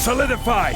Solidify!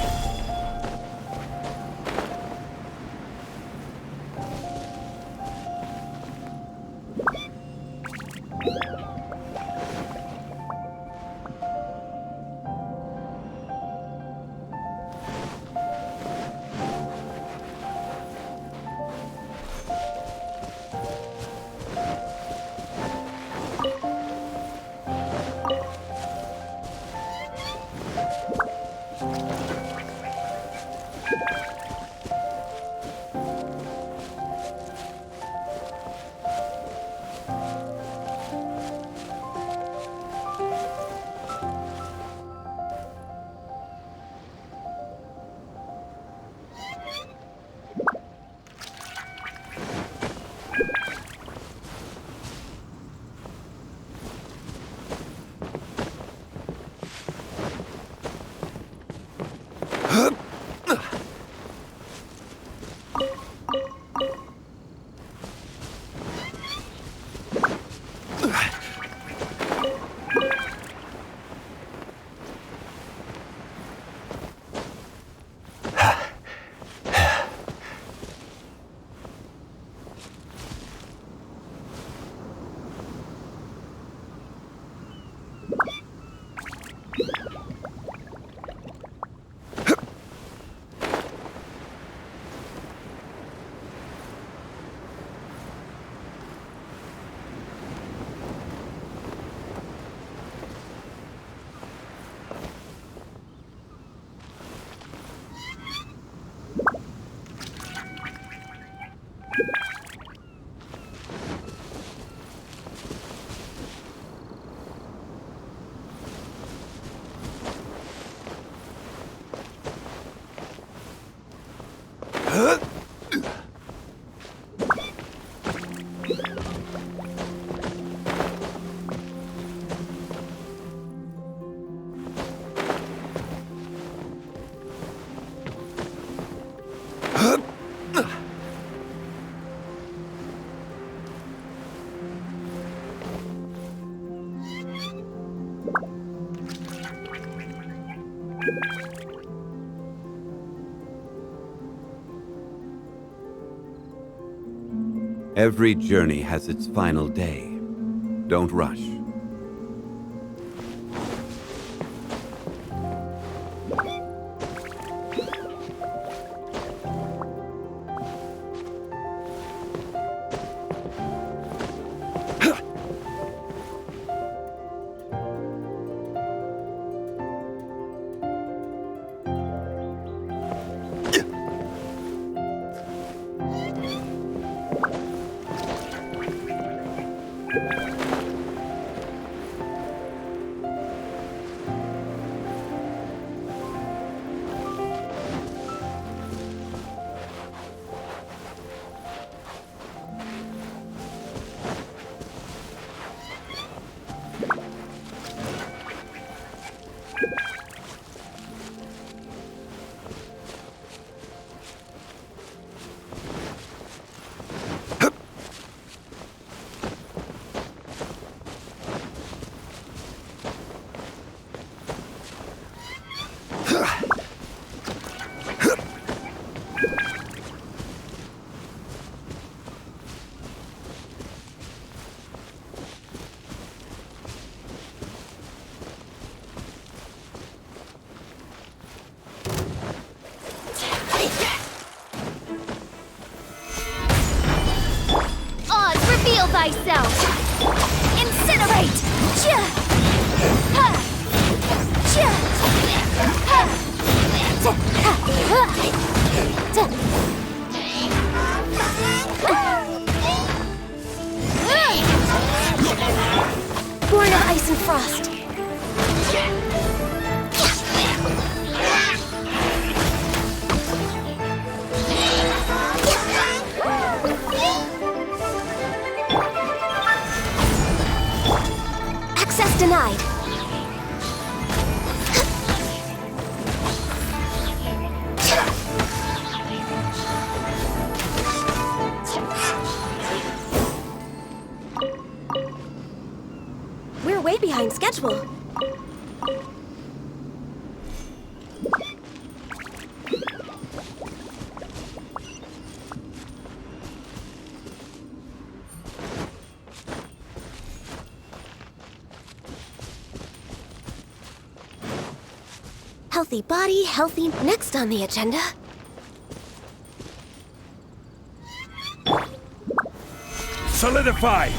Every journey has its final day. Don't rush. Thyself! Incinerate! Chia! Ha! Chia! Ha! Ta! Ha! Ta! Born of ice and frost. Access denied. We're way behind schedule. Healthy body, healthy... Next on the agenda. Solidify!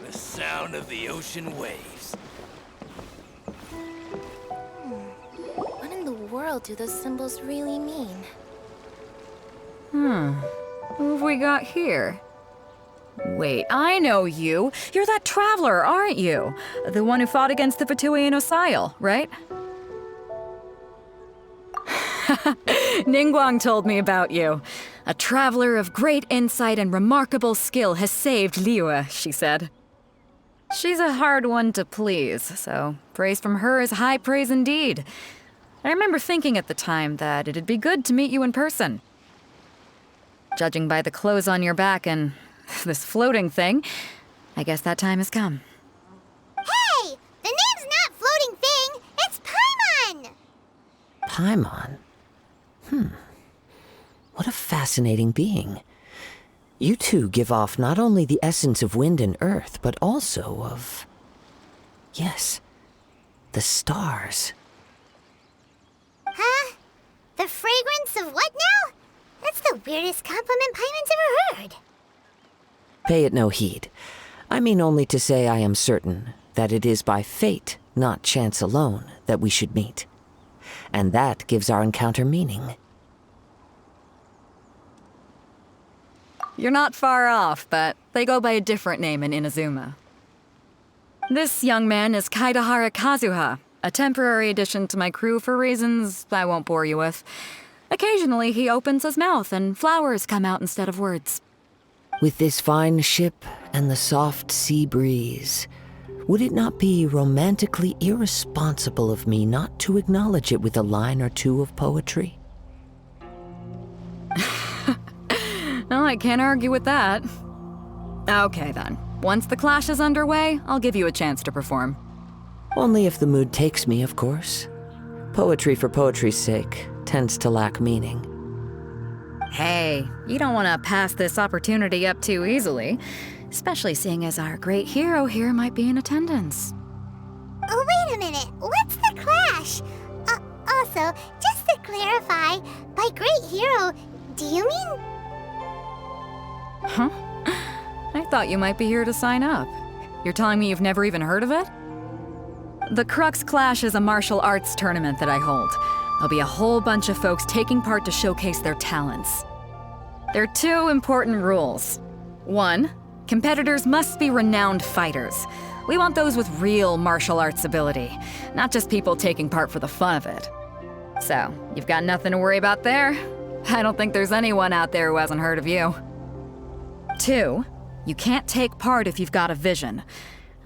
The sound of the ocean waves. What in the world do those symbols really mean? Who have we got here? Wait, I know you. You're that traveler, aren't you? The one who fought against the Fatui and Osail, right? Ningguang told me about you. A traveler of great insight and remarkable skill has saved Liyue, she said. She's a hard one to please, so praise from her is high praise indeed. I remember thinking at the time that it'd be good to meet you in person. Judging by the clothes on your back and this floating thing, I guess that time has come. Hey! The name's not Floating Thing, it's Paimon! Paimon? What a fascinating being. You two give off not only the essence of wind and earth, but also of... yes, the stars. Huh? The fragrance of what now? That's the weirdest compliment Paimon's ever heard. Pay it no heed. I mean only to say I am certain that it is by fate, not chance alone, that we should meet. And that gives our encounter meaning. You're not far off, but they go by a different name in Inazuma. This young man is Kaedehara Kazuha, a temporary addition to my crew for reasons I won't bore you with. Occasionally, he opens his mouth and flowers come out instead of words. With this fine ship and the soft sea breeze, would it not be romantically irresponsible of me not to acknowledge it with a line or two of poetry? No, I can't argue with that. Okay then. Once the clash is underway, I'll give you a chance to perform. Only if the mood takes me, of course. Poetry for poetry's sake tends to lack meaning. Hey, you don't want to pass this opportunity up too easily, especially seeing as our great hero here might be in attendance. Oh, wait a minute, what's the clash? Also, just to clarify, by great hero, do you mean... Huh? I thought you might be here to sign up. You're telling me you've never even heard of it? The Crux Clash is a martial arts tournament that I hold. There'll be a whole bunch of folks taking part to showcase their talents. There are two important rules. One, competitors must be renowned fighters. We want those with real martial arts ability, not just people taking part for the fun of it. So, you've got nothing to worry about there. I don't think there's anyone out there who hasn't heard of you. Two, you can't take part if you've got a vision.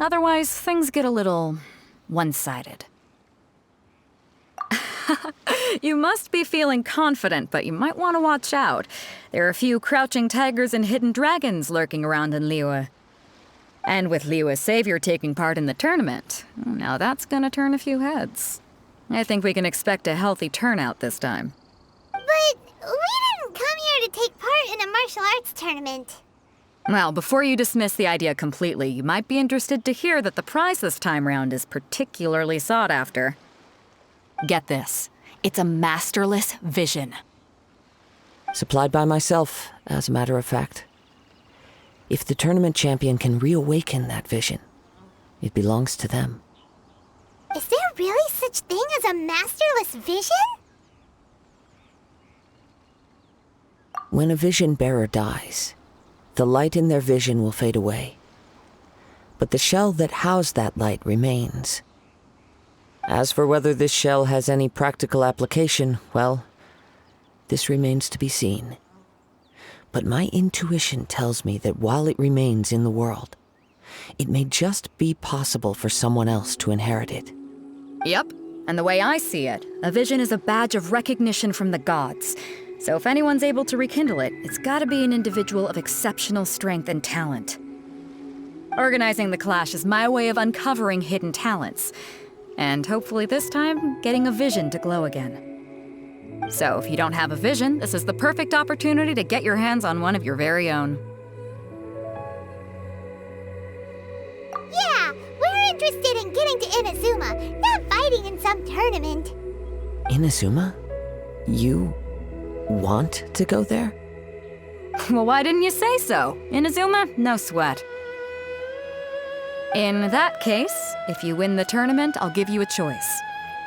Otherwise, things get a little one-sided. You must be feeling confident, but you might want to watch out. There are a few crouching tigers and hidden dragons lurking around in Liyue. And with Liyue's savior taking part in the tournament, now that's gonna turn a few heads. I think we can expect a healthy turnout this time. But we didn't come here to take part in a martial arts tournament. Well, before you dismiss the idea completely, you might be interested to hear that the prize this time round is particularly sought after. Get this. It's a masterless vision. Supplied by myself, as a matter of fact. If the tournament champion can reawaken that vision, it belongs to them. Is there really such thing as a masterless vision? When a vision bearer dies, the light in their vision will fade away. But the shell that housed that light remains. As for whether this shell has any practical application, well, this remains to be seen. But my intuition tells me that while it remains in the world, it may just be possible for someone else to inherit it. Yep, and the way I see it, a vision is a badge of recognition from the gods. So if anyone's able to rekindle it, it's gotta be an individual of exceptional strength and talent. Organizing the clash is my way of uncovering hidden talents, and hopefully this time, getting a vision to glow again. So if you don't have a vision, this is the perfect opportunity to get your hands on one of your very own. Yeah, we're interested in getting to Inazuma, not fighting in some tournament. Inazuma? You want to go there? Well, why didn't you say so? Inazuma, no sweat. In that case, if you win the tournament, I'll give you a choice.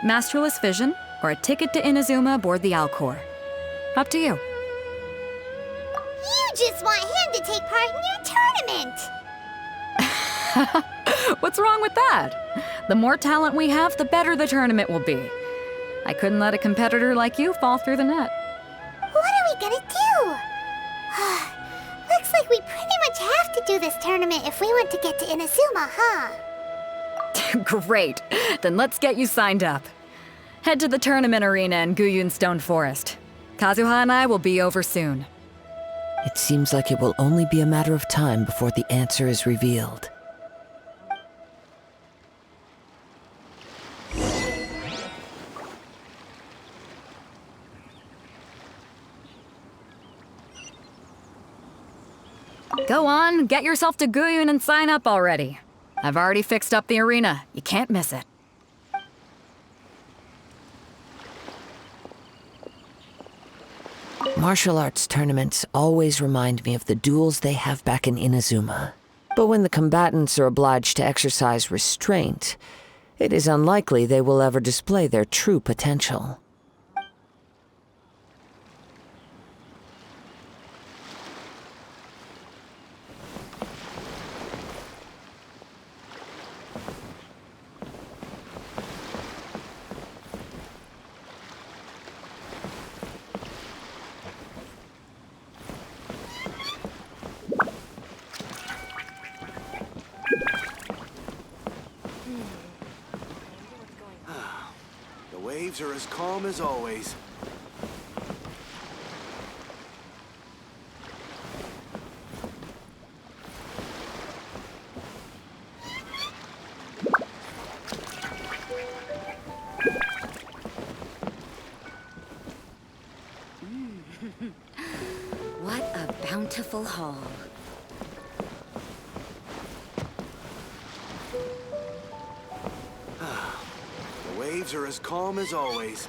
Masterless Vision, or a ticket to Inazuma aboard the Alcor. Up to you. You just want him to take part in your tournament! What's wrong with that? The more talent we have, the better the tournament will be. I couldn't let a competitor like you fall through the net. What are we gonna do? Looks like we pretty much have to do this tournament if we want to get to Inazuma, huh? Great. Then let's get you signed up. Head to the tournament arena in Guyun Stone Forest. Kazuha and I will be over soon. It seems like it will only be a matter of time before the answer is revealed. Go on, get yourself to Guyun and sign up already. I've already fixed up the arena. You can't miss it. Martial arts tournaments always remind me of the duels they have back in Inazuma. But when the combatants are obliged to exercise restraint, it is unlikely they will ever display their true potential. The waves are as calm as always. What a bountiful haul. The waves are as calm as always.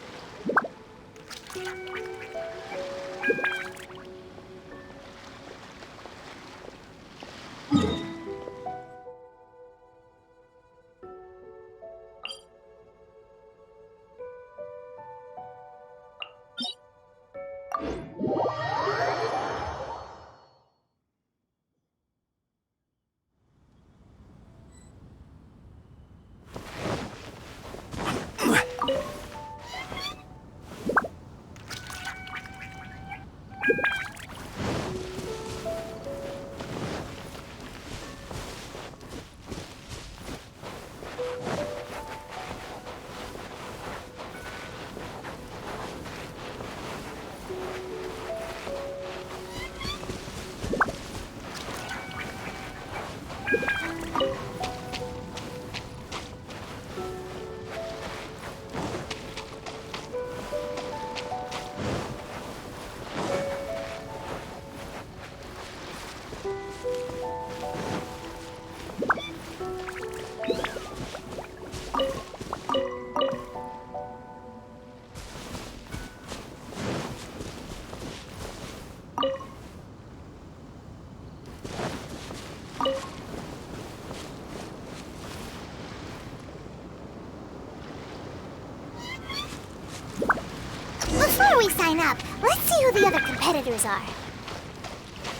before we sign up, let's see who the other competitors are.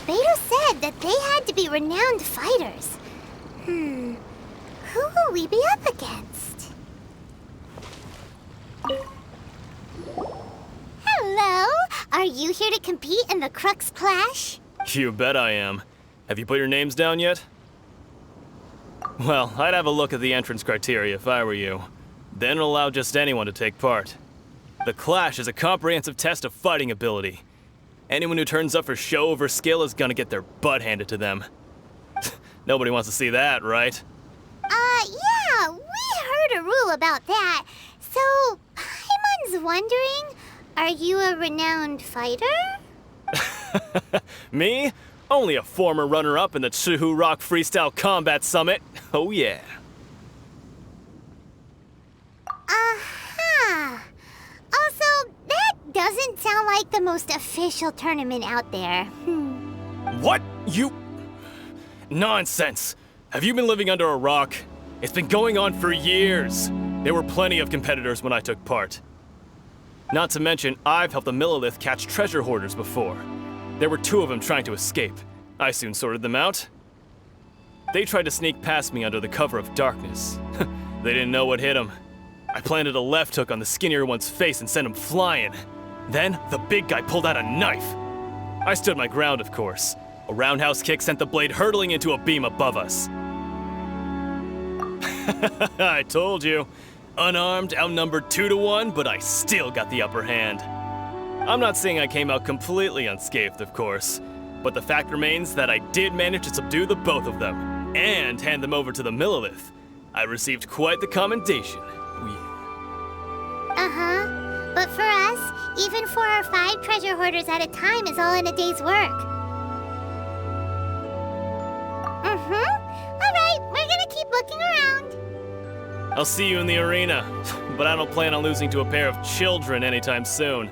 Beto said that they had to be renowned fighters. Who will we be up against? Hello? Are you here to compete in the Crux Clash? You bet I am. Have you put your names down yet? Well, I'd have a look at the entrance criteria if I were you. Then it'll allow just anyone to take part. The Clash is a comprehensive test of fighting ability. Anyone who turns up for show over skill is gonna get their butt handed to them. Nobody wants to see that, right? Yeah, we heard a rule about that. So, Paimon's wondering, are you a renowned fighter? Me? Only a former runner-up in the Chihu Rock Freestyle Combat Summit. Oh yeah. Also, that doesn't sound like the most official tournament out there. What? You... Nonsense. Have you been living under a rock? It's been going on for years. There were plenty of competitors when I took part. Not to mention, I've helped the Millilith catch treasure hoarders before. There were 2 of them trying to escape. I soon sorted them out. They tried to sneak past me under the cover of darkness. They didn't know what hit them. I planted a left hook on the skinnier one's face and sent him flying. Then, the big guy pulled out a knife. I stood my ground, of course. A roundhouse kick sent the blade hurtling into a beam above us. I told you. Unarmed, outnumbered 2 to 1, but I still got the upper hand. I'm not saying I came out completely unscathed, of course, but the fact remains that I did manage to subdue the both of them, and hand them over to the Millilith. I received quite the commendation. But for us, even 4 or 5 treasure hoarders at a time is all in a day's work. Alright, we're gonna keep looking around. I'll see you in the arena, but I don't plan on losing to a pair of children anytime soon.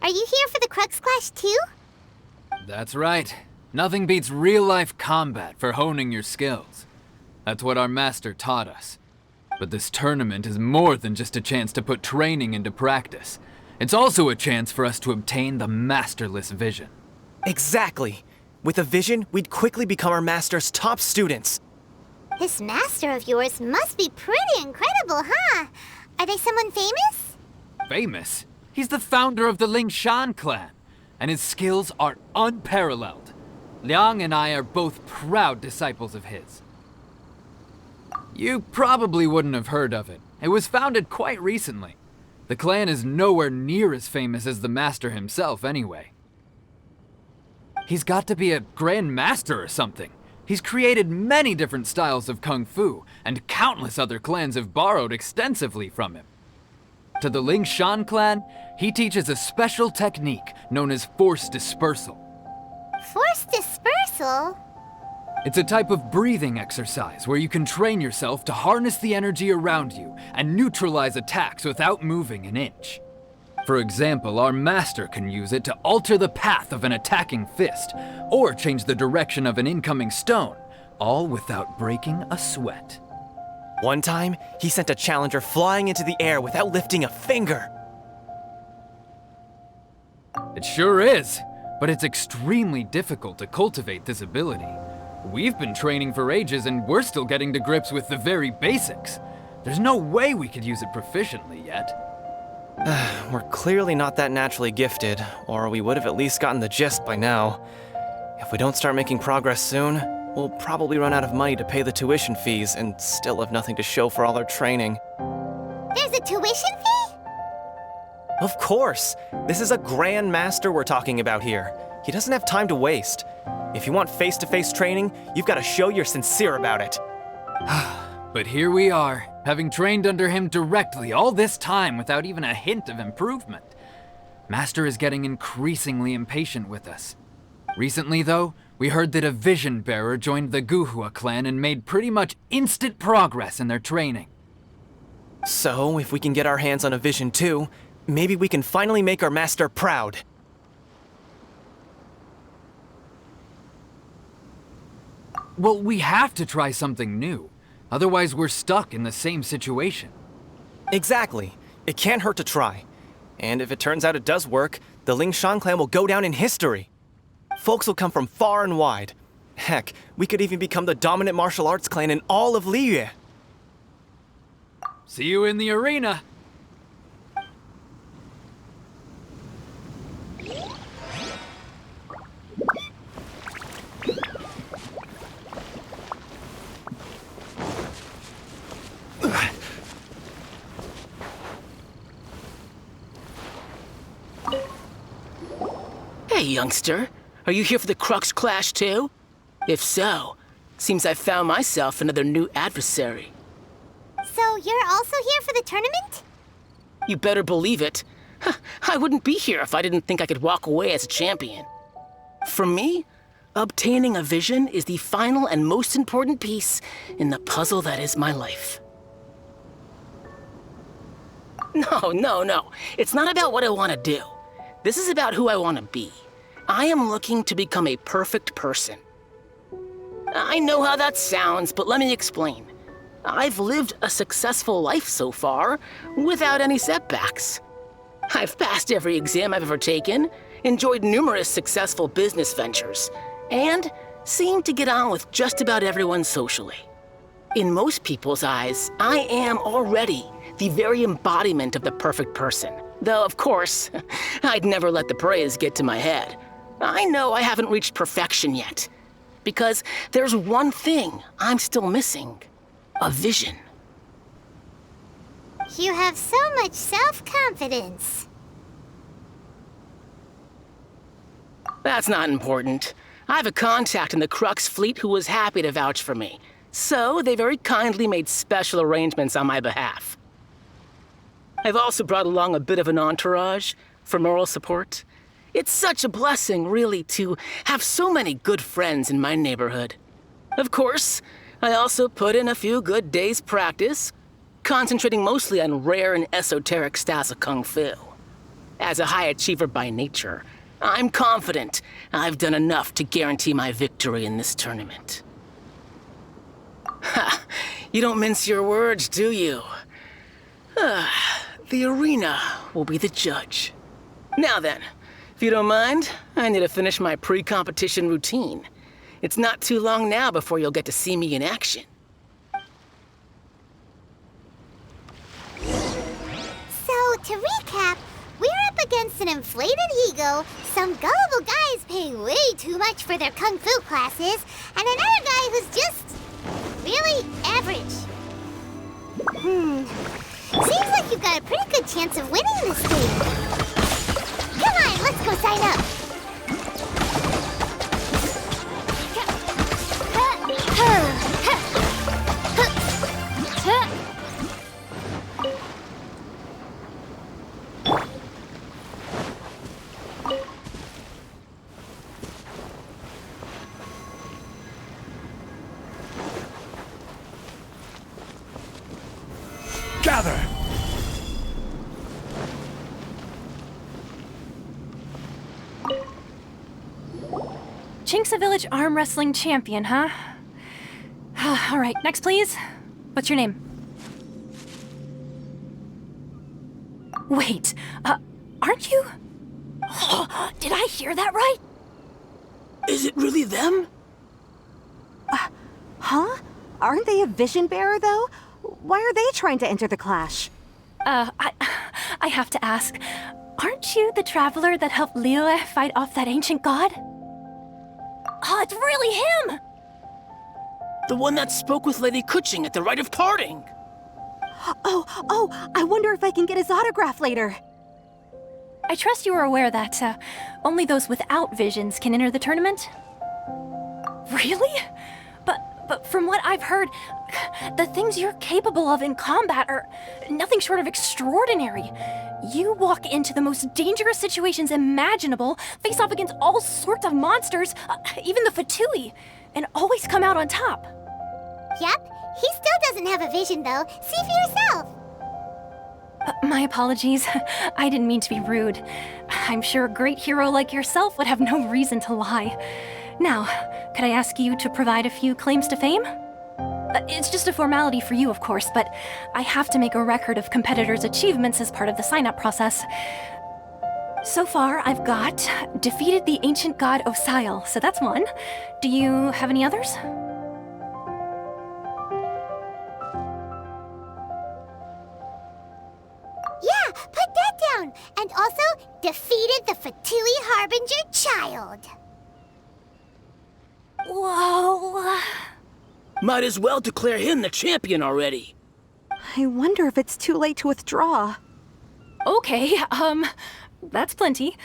Are you here for the Crux Clash too? That's right. Nothing beats real-life combat for honing your skills. That's what our master taught us. But this tournament is more than just a chance to put training into practice. It's also a chance for us to obtain the masterless vision. Exactly. With a vision, we'd quickly become our master's top students. This master of yours must be pretty incredible, huh? Are they someone famous? Famous? He's the founder of the Lingshan clan, and his skills are unparalleled. Liang and I are both proud disciples of his. You probably wouldn't have heard of it. It was founded quite recently. The clan is nowhere near as famous as the master himself, anyway. He's got to be a grand master or something. He's created many different styles of kung fu, and countless other clans have borrowed extensively from him. To the Lingshan clan, he teaches a special technique known as force dispersal. Force dispersal? It's a type of breathing exercise where you can train yourself to harness the energy around you and neutralize attacks without moving an inch. For example, our master can use it to alter the path of an attacking fist, or change the direction of an incoming stone, all without breaking a sweat. One time, he sent a challenger flying into the air without lifting a finger. It sure is, but it's extremely difficult to cultivate this ability. We've been training for ages and we're still getting to grips with the very basics. There's no way we could use it proficiently yet. We're clearly not that naturally gifted, or we would have at least gotten the gist by now. If we don't start making progress soon, we'll probably run out of money to pay the tuition fees and still have nothing to show for all our training. There's a tuition fee? Of course! This is a Grand Master we're talking about here. He doesn't have time to waste. If you want face-to-face training, you've got to show you're sincere about it. But here we are, having trained under him directly all this time without even a hint of improvement. Master is getting increasingly impatient with us. Recently, though, we heard that a vision bearer joined the Guhua clan and made pretty much instant progress in their training. So, if we can get our hands on a vision too, maybe we can finally make our master proud. Well, we have to try something new. Otherwise, we're stuck in the same situation. Exactly. It can't hurt to try. And if it turns out it does work, the Lingshan clan will go down in history. Folks will come from far and wide. Heck, we could even become the dominant martial arts clan in all of Liyue. See you in the arena. Hey, youngster. Are you here for the Crux Clash too? If so, seems I found myself another new adversary. So you're also here for the tournament? You better believe it. I wouldn't be here if I didn't think I could walk away as a champion. For me, obtaining a vision is the final and most important piece in the puzzle that is my life. No. It's not about what I want to do. This is about who I want to be. I am looking to become a perfect person. I know how that sounds, but let me explain. I've lived a successful life so far, without any setbacks. I've passed every exam I've ever taken, enjoyed numerous successful business ventures, and seem to get on with just about everyone socially. In most people's eyes, I am already the very embodiment of the perfect person. Though, of course, I'd never let the praise get to my head. I know I haven't reached perfection yet, because there's one thing I'm still missing. A vision. You have so much self-confidence. That's not important. I have a contact in the Crux fleet who was happy to vouch for me, so they very kindly made special arrangements on my behalf. I've also brought along a bit of an entourage for moral support. It's such a blessing, really, to have so many good friends in my neighborhood. Of course, I also put in a few good days' practice, concentrating mostly on rare and esoteric styles of Kung Fu. As a high achiever by nature, I'm confident I've done enough to guarantee my victory in this tournament. Ha! You don't mince your words, do you? The arena will be the judge. Now then, if you don't mind, I need to finish my pre-competition routine. It's not too long now before you'll get to see me in action. So, to recap, we're up against an inflated ego, some gullible guys paying way too much for their kung fu classes, and another guy who's just really average. Seems like you've got a pretty good chance of winning this game. Come on, let's go sign up. Gather! Chinksa Village arm wrestling champion, huh? All right, next please. What's your name? Wait, aren't you? Did I hear that right? Is it really them? Huh? Aren't they a vision bearer, though? Why are they trying to enter the clash? I have to ask, aren't you the traveler that helped Liyue fight off that ancient god? Oh, it's really him! The one that spoke with Lady Kuching at the rite of parting. Oh, I wonder if I can get his autograph later. I trust you are aware that only those without visions can enter the tournament? Really? But from what I've heard, the things you're capable of in combat are nothing short of extraordinary. You walk into the most dangerous situations imaginable, face off against all sorts of monsters, even the Fatui, and always come out on top. Yep, he still doesn't have a vision though. See for yourself. My apologies. I didn't mean to be rude. I'm sure a great hero like yourself would have no reason to lie. Now, could I ask you to provide a few claims to fame? It's just a formality for you, of course, but I have to make a record of competitors' achievements as part of the sign-up process. So far, I've got defeated the ancient god Osile, so that's one. Do you have any others? Yeah, put that down. And also, defeated the Fatui Harbinger child. Whoa. Might as well declare him the champion already. I wonder if it's too late to withdraw. Okay, that's plenty.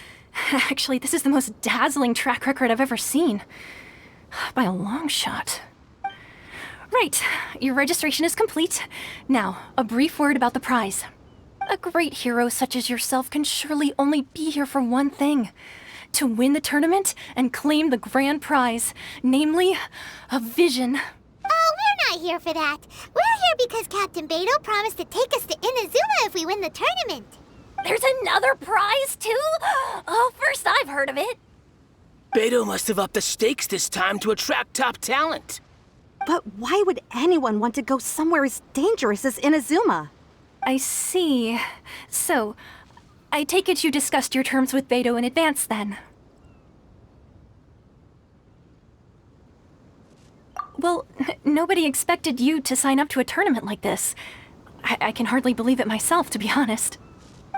Actually, this is the most dazzling track record I've ever seen. By a long shot. Right, your registration is complete. Now, a brief word about the prize. A great hero such as yourself can surely only be here for one thing. To win the tournament and claim the grand prize, namely, a vision. Oh, we're not here for that. We're here because Captain Beidou promised to take us to Inazuma if we win the tournament. There's another prize, too? Oh, first I've heard of it. Beidou must have upped the stakes this time to attract top talent. But why would anyone want to go somewhere as dangerous as Inazuma? I see. So, I take it you discussed your terms with Beidou in advance, then? Well, nobody expected you to sign up to a tournament like this. I can hardly believe it myself, to be honest.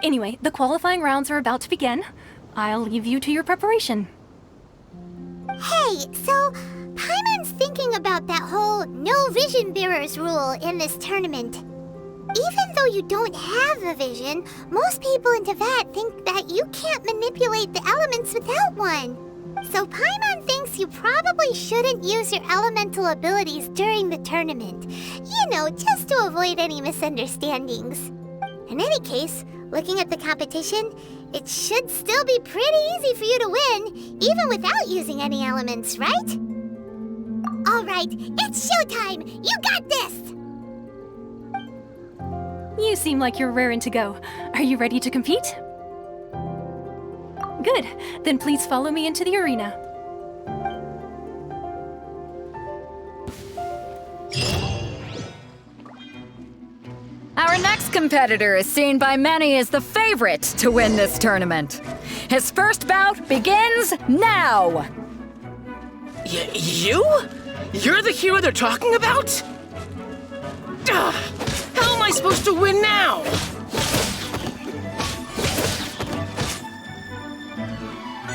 Anyway, the qualifying rounds are about to begin. I'll leave you to your preparation. Hey, so Paimon's thinking about that whole no vision bearers rule in this tournament. Even though you don't have a vision, most people in Teyvat think that you can't manipulate the elements without one. So Paimon thinks you probably shouldn't use your elemental abilities during the tournament. You know, just to avoid any misunderstandings. In any case, looking at the competition, it should still be pretty easy for you to win, even without using any elements, right? Alright, it's showtime! You got this! You seem like you're raring to go. Are you ready to compete? Good. Then please follow me into the arena. Our next competitor is seen by many as the favorite to win this tournament. His first bout begins now! You? You're the hero they're talking about? Ugh, how am I supposed to win now?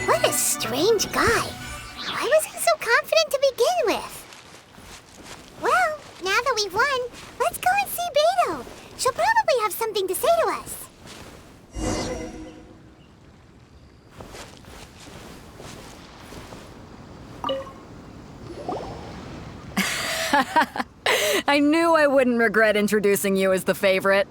What a strange guy. Why was he so confident to begin with? Well, now that we've won, let's go and see Beidou. She'll probably have something to say to us. I knew I wouldn't regret introducing you as the favorite.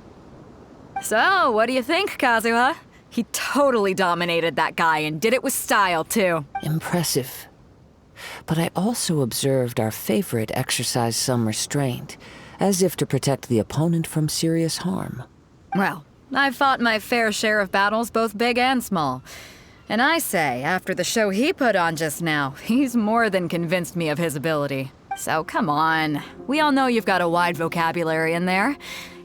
So, what do you think, Kazuha? He totally dominated that guy and did it with style, too. Impressive. But I also observed our favorite exercise some restraint, as if to protect the opponent from serious harm. Well, I've fought my fair share of battles, both big and small. And I say, after the show he put on just now, he's more than convinced me of his ability. So come on. We all know you've got a wide vocabulary in there.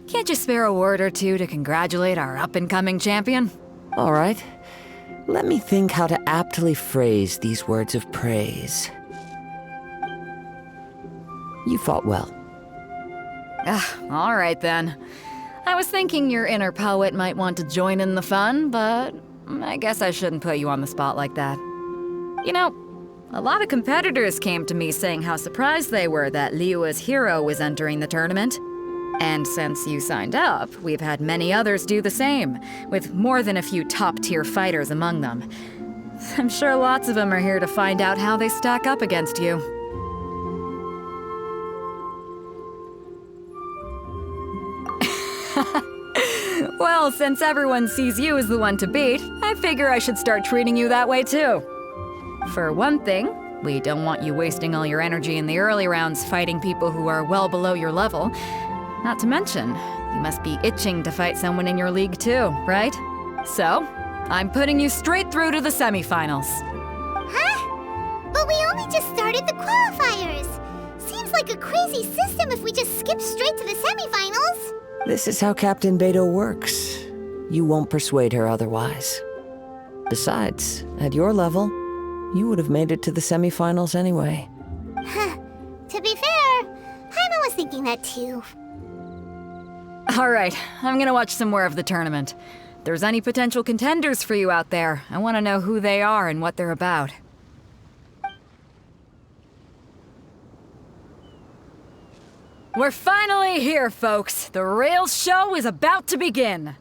Can't you spare a word or two to congratulate our up-and-coming champion? All right. Let me think how to aptly phrase these words of praise. You fought well. All right then. I was thinking your inner poet might want to join in the fun, but I guess I shouldn't put you on the spot like that. You know, a lot of competitors came to me saying how surprised they were that Liyue's hero was entering the tournament. And since you signed up, we've had many others do the same, with more than a few top-tier fighters among them. I'm sure lots of them are here to find out how they stack up against you. Well, since everyone sees you as the one to beat, I figure I should start treating you that way too. For one thing, we don't want you wasting all your energy in the early rounds fighting people who are well below your level. Not to mention, you must be itching to fight someone in your league too, right? So, I'm putting you straight through to the semifinals. Huh? But we only just started the qualifiers. Seems like a crazy system if we just skip straight to the semifinals. This is how Captain Beto works. You won't persuade her otherwise. Besides, at your level, you would have made it to the semifinals anyway. Huh. To be fair, Paimon was thinking that too. Alright, I'm gonna watch some more of the tournament. If there's any potential contenders for you out there, I want to know who they are and what they're about. We're finally here, folks. The Rails show is about to begin.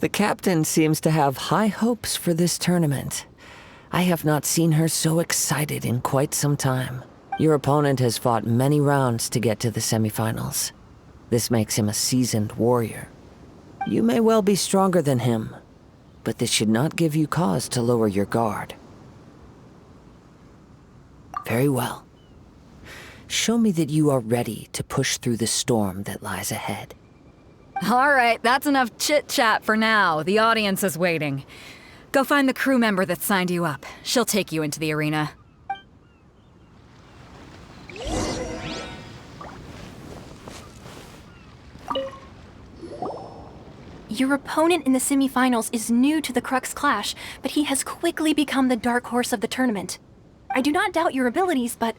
The captain seems to have high hopes for this tournament. I have not seen her so excited in quite some time. Your opponent has fought many rounds to get to the semifinals. This makes him a seasoned warrior. You may well be stronger than him, but this should not give you cause to lower your guard. Very well. Show me that you are ready to push through the storm that lies ahead. Alright, that's enough chit-chat for now. The audience is waiting. Go find the crew member that signed you up. She'll take you into the arena. Your opponent in the semifinals is new to the Crux Clash, but he has quickly become the dark horse of the tournament. I do not doubt your abilities, but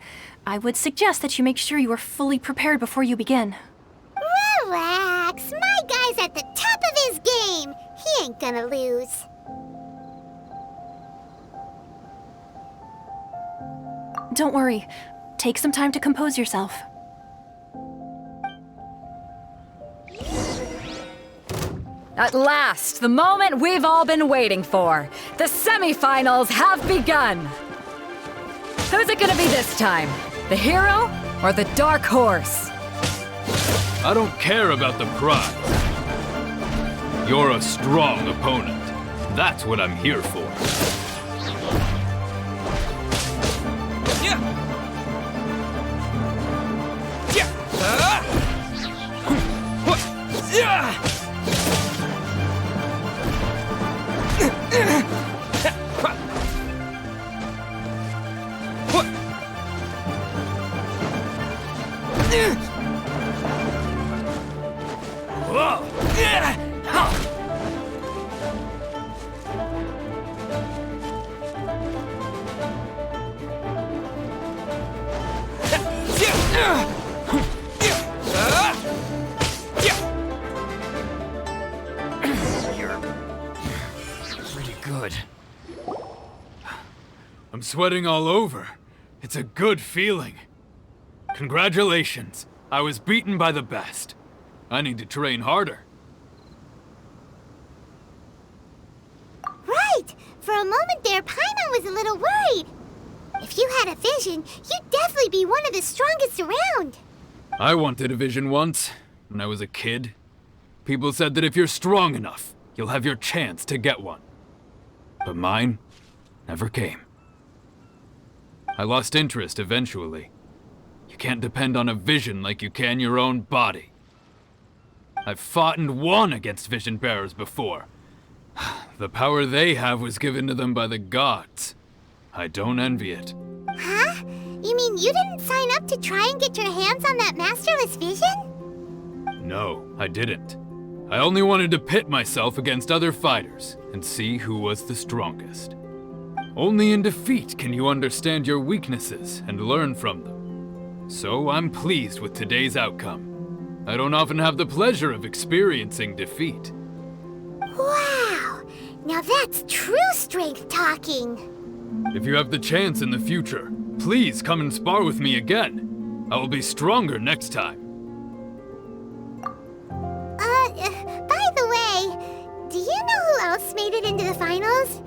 I would suggest that you make sure you are fully prepared before you begin. Relax, my guy's at the top of his game. He ain't gonna lose. Don't worry. Take some time to compose yourself. At last, the moment we've all been waiting for. The semifinals have begun. Who's it gonna be this time? The hero or the dark horse? I don't care about the prize. You're a strong opponent. That's what I'm here for. Good. I'm sweating all over. It's a good feeling. Congratulations. I was beaten by the best. I need to train harder. Right! For a moment there, Paimon was a little worried. If you had a vision, you'd definitely be one of the strongest around. I wanted a vision once, when I was a kid. People said that if you're strong enough, you'll have your chance to get one. But mine never came. I lost interest eventually. You can't depend on a vision like you can your own body. I've fought and won against vision bearers before. The power they have was given to them by the gods. I don't envy it. Huh? You mean you didn't sign up to try and get your hands on that masterless vision? No, I didn't. I only wanted to pit myself against other fighters and see who was the strongest. Only in defeat can you understand your weaknesses and learn from them. So I'm pleased with today's outcome. I don't often have the pleasure of experiencing defeat. Wow! Now that's true strength talking. If you have the chance in the future, please come and spar with me again. I will be stronger next time. By the way, do you know who else made it into the finals?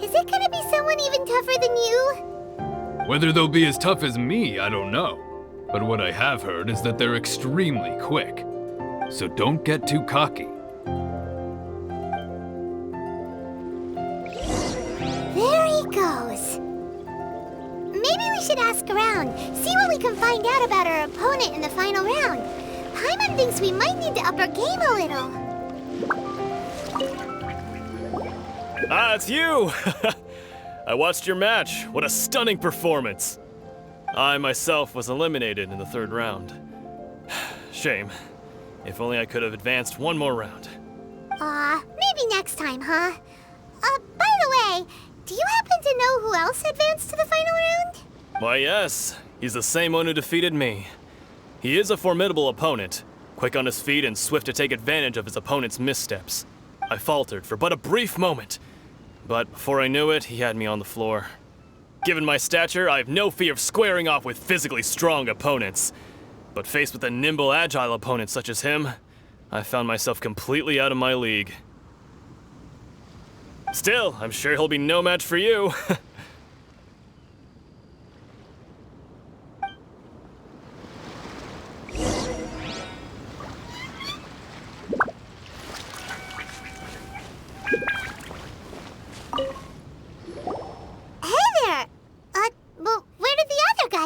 Is it gonna be someone even tougher than you? Whether they'll be as tough as me, I don't know. But what I have heard is that they're extremely quick. So don't get too cocky. There he goes. Maybe we should ask around, see what we can find out about our opponent in the final round. Paimon thinks we might need to up our game a little. Ah, it's you! I watched your match. What a stunning performance. I myself was eliminated in the third round. Shame. If only I could have advanced one more round. Maybe next time, huh? By the way, do you happen to know who else advanced to the final round? Why, yes. He's the same one who defeated me. He is a formidable opponent, quick on his feet and swift to take advantage of his opponent's missteps. I faltered for but a brief moment, but before I knew it, he had me on the floor. Given my stature, I have no fear of squaring off with physically strong opponents. But faced with a nimble, agile opponent such as him, I found myself completely out of my league. Still, I'm sure he'll be no match for you.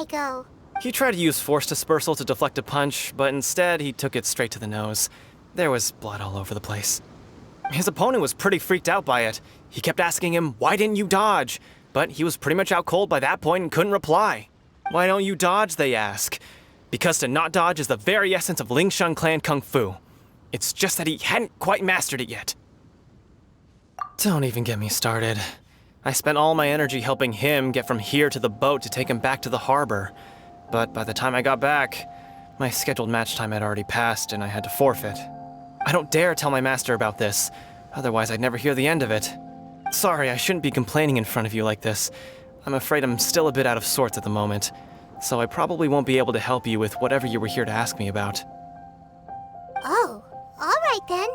Go. He tried to use force dispersal to deflect a punch, but instead he took it straight to the nose. There was blood all over the place. His opponent was pretty freaked out by it. He kept asking him, "Why didn't you dodge?" But he was pretty much out cold by that point and couldn't reply. "Why don't you dodge?" they ask. Because to not dodge is the very essence of Lingshan clan kung fu. It's just that he hadn't quite mastered it yet. Don't even get me started. I spent all my energy helping him get from here to the boat to take him back to the harbor. But by the time I got back, my scheduled match time had already passed and I had to forfeit. I don't dare tell my master about this, otherwise I'd never hear the end of it. Sorry, I shouldn't be complaining in front of you like this. I'm afraid I'm still a bit out of sorts at the moment, so I probably won't be able to help you with whatever you were here to ask me about. Oh, all right then.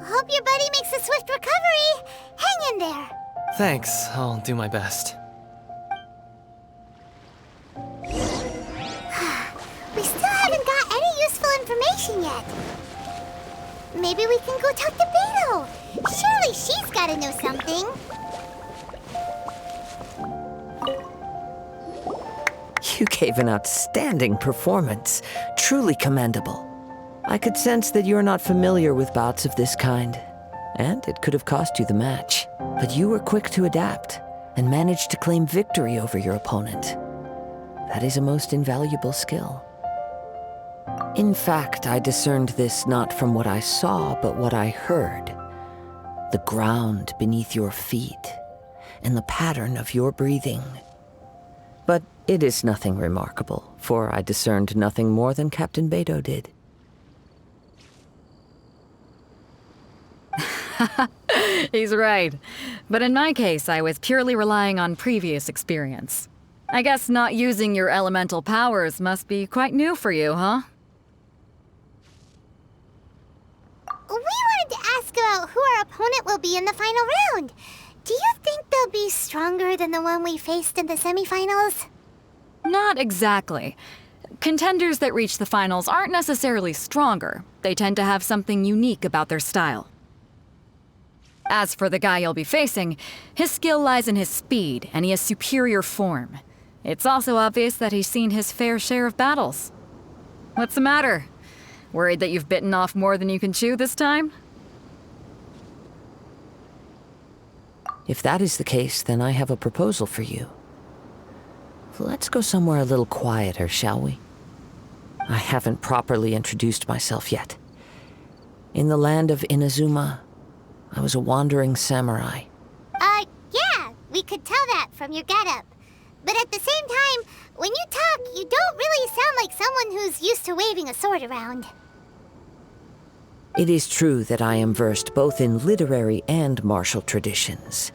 Hope your buddy makes a swift recovery. Hang in there. Thanks, I'll do my best. We still haven't got any useful information yet. Maybe we can go talk to Beto. Surely she's gotta know something. You gave an outstanding performance. Truly commendable. I could sense that you're not familiar with bouts of this kind, and it could have cost you the match. But you were quick to adapt and managed to claim victory over your opponent. That is a most invaluable skill. In fact, I discerned this not from what I saw, but what I heard. The ground beneath your feet and the pattern of your breathing. But it is nothing remarkable, for I discerned nothing more than Captain Beto did. He's right. But in my case, I was purely relying on previous experience. I guess not using your elemental powers must be quite new for you, huh? We wanted to ask about who our opponent will be in the final round. Do you think they'll be stronger than the one we faced in the semifinals? Not exactly. Contenders that reach the finals aren't necessarily stronger. They tend to have something unique about their style. As for the guy you'll be facing, his skill lies in his speed, and he has superior form. It's also obvious that he's seen his fair share of battles. What's the matter? Worried that you've bitten off more than you can chew this time? If that is the case, then I have a proposal for you. Let's go somewhere a little quieter, shall we? I haven't properly introduced myself yet. In the land of Inazuma, I was a wandering samurai. Yeah, we could tell that from your getup. But at the same time, when you talk, you don't really sound like someone who's used to waving a sword around. It is true that I am versed both in literary and martial traditions.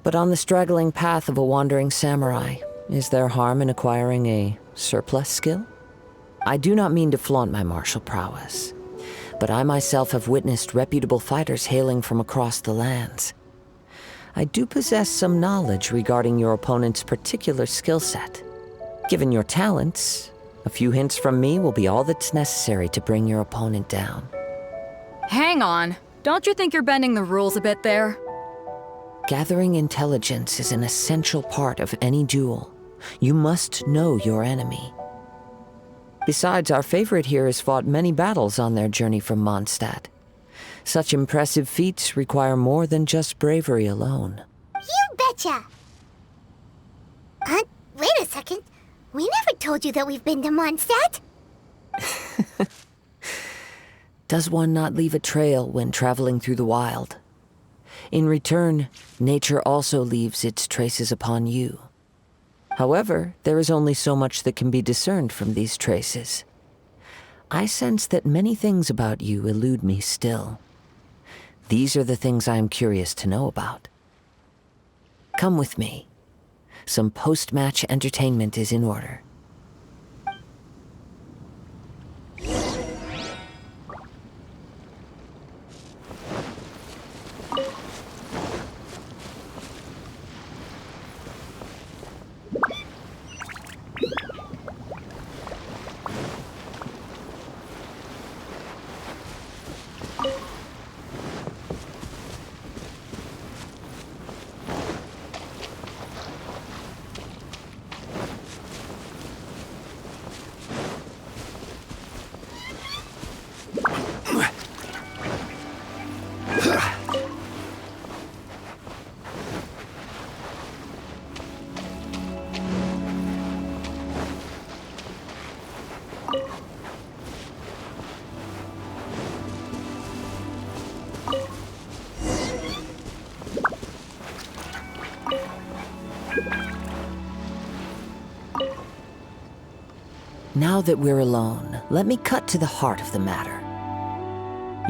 But on the straggling path of a wandering samurai, is there harm in acquiring a surplus skill? I do not mean to flaunt my martial prowess, but I myself have witnessed reputable fighters hailing from across the lands. I do possess some knowledge regarding your opponent's particular skill set. Given your talents, A few hints from me will be all that's necessary to bring your opponent down. Hang on. Don't you think you're bending the rules a bit there? Gathering intelligence is an essential part of any duel. You must know your enemy. Besides, our favorite here has fought many battles on their journey from Mondstadt. Such impressive feats require more than just bravery alone. You betcha! Wait a second. We never told you that we've been to Mondstadt. Does one not leave a trail when traveling through the wild? In return, nature also leaves its traces upon you. However, there is only so much that can be discerned from these traces. I sense that many things about you elude me still. These are the things I am curious to know about. Come with me. Some post-match entertainment is in order. Now that we're alone, let me cut to the heart of the matter.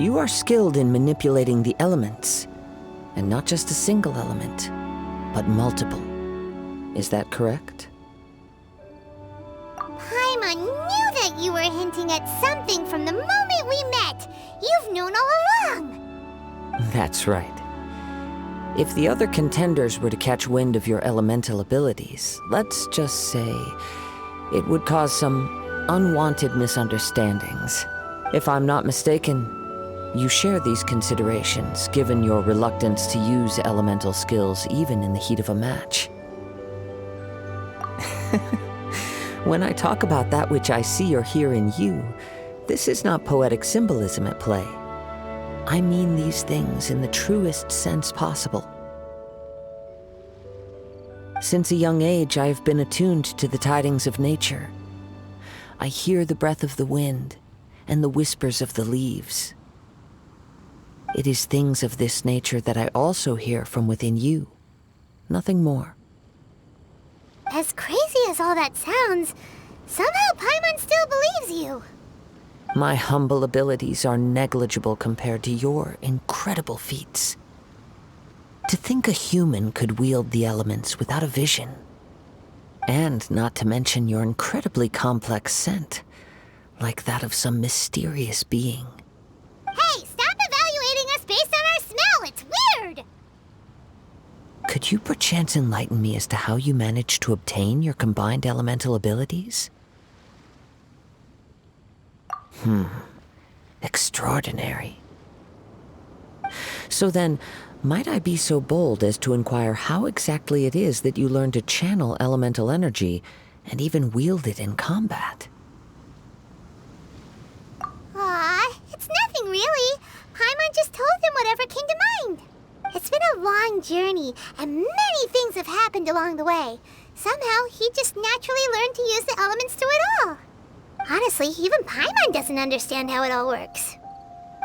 You are skilled in manipulating the elements, and not just a single element, but multiple. Is that correct? Paimon knew that you were hinting at something from the moment we met. You've known all along. That's right. If the other contenders were to catch wind of your elemental abilities, let's just say it would cause some unwanted misunderstandings. If I'm not mistaken, you share these considerations, given your reluctance to use elemental skills even in the heat of a match. When I talk about that which I see or hear in you, this is not poetic symbolism at play. I mean these things in the truest sense possible. Since a young age, I have been attuned to the tidings of nature. I hear the breath of the wind and the whispers of the leaves. It is things of this nature that I also hear from within you. Nothing more. As crazy as all that sounds, somehow Paimon still believes you. My humble abilities are negligible compared to your incredible feats. To think a human could wield the elements without a vision. And not to mention your incredibly complex scent, like that of some mysterious being. Hey, stop evaluating us based on our smell! It's weird! Could you perchance enlighten me as to how you managed to obtain your combined elemental abilities? Extraordinary. So then, might I be so bold as to inquire how exactly it is that you learned to channel elemental energy and even wield it in combat? Aw, it's nothing really. Paimon just told him whatever came to mind. It's been a long journey, and many things have happened along the way. Somehow, he just naturally learned to use the elements through it all. Honestly, even Paimon doesn't understand how it all works.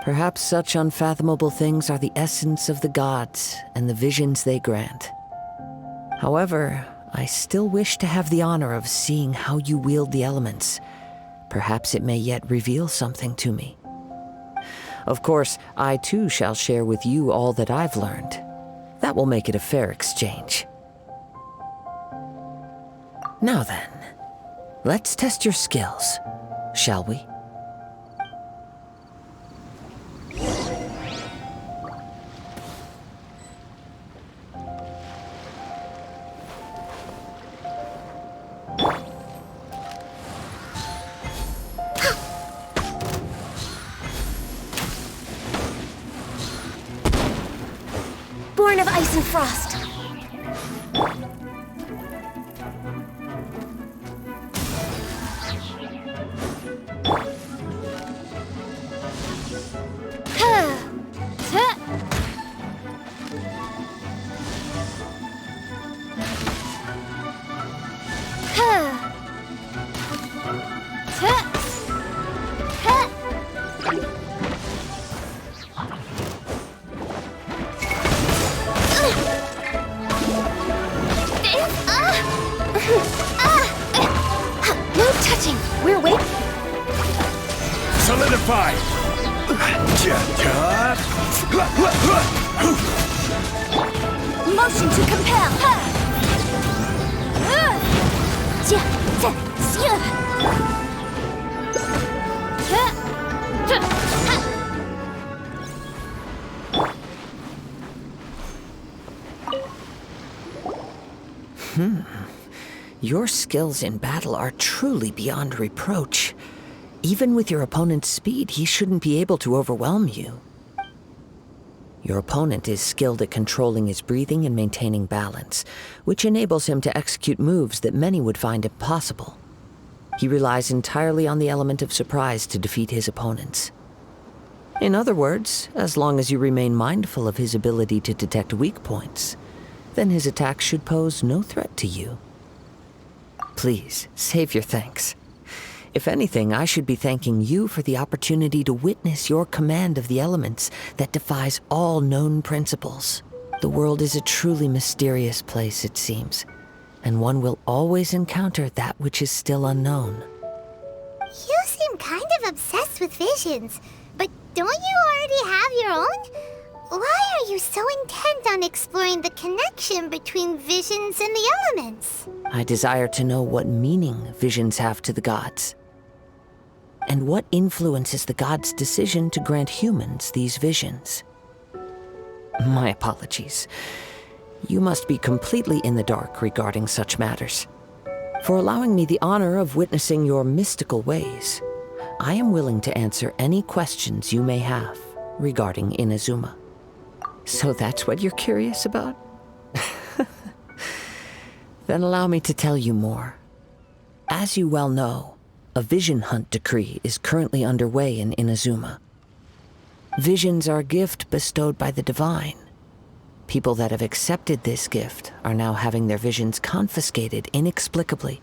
Perhaps such unfathomable things are the essence of the gods and the visions they grant. However, I still wish to have the honor of seeing how you wield the elements. Perhaps it may yet reveal something to me. Of course, I too shall share with you all that I've learned. That will make it a fair exchange. Now then, let's test your skills, shall we? return of ice and frost. No touching! We're waiting. Solidify! Motion to compel! Your skills in battle are truly beyond reproach. Even with your opponent's speed, he shouldn't be able to overwhelm you. Your opponent is skilled at controlling his breathing and maintaining balance, which enables him to execute moves that many would find impossible. He relies entirely on the element of surprise to defeat his opponents. In other words, as long as you remain mindful of his ability to detect weak points, then his attacks should pose no threat to you. Please, save your thanks. If anything, I should be thanking you for the opportunity to witness your command of the elements that defies all known principles. The world is a truly mysterious place, it seems, and one will always encounter that which is still unknown. You seem kind of obsessed with visions, but don't you already have your own? Why are you so intent on exploring the connection between visions and the elements? I desire to know what meaning visions have to the gods, and what influences the gods' decision to grant humans these visions. My apologies. You must be completely in the dark regarding such matters. For allowing me the honor of witnessing your mystical ways, I am willing to answer any questions you may have regarding Inazuma. So that's what you're curious about? Then allow me to tell you more. As you well know, a vision hunt decree is currently underway in Inazuma. Visions are a gift bestowed by the divine. People that have accepted this gift are now having their visions confiscated inexplicably,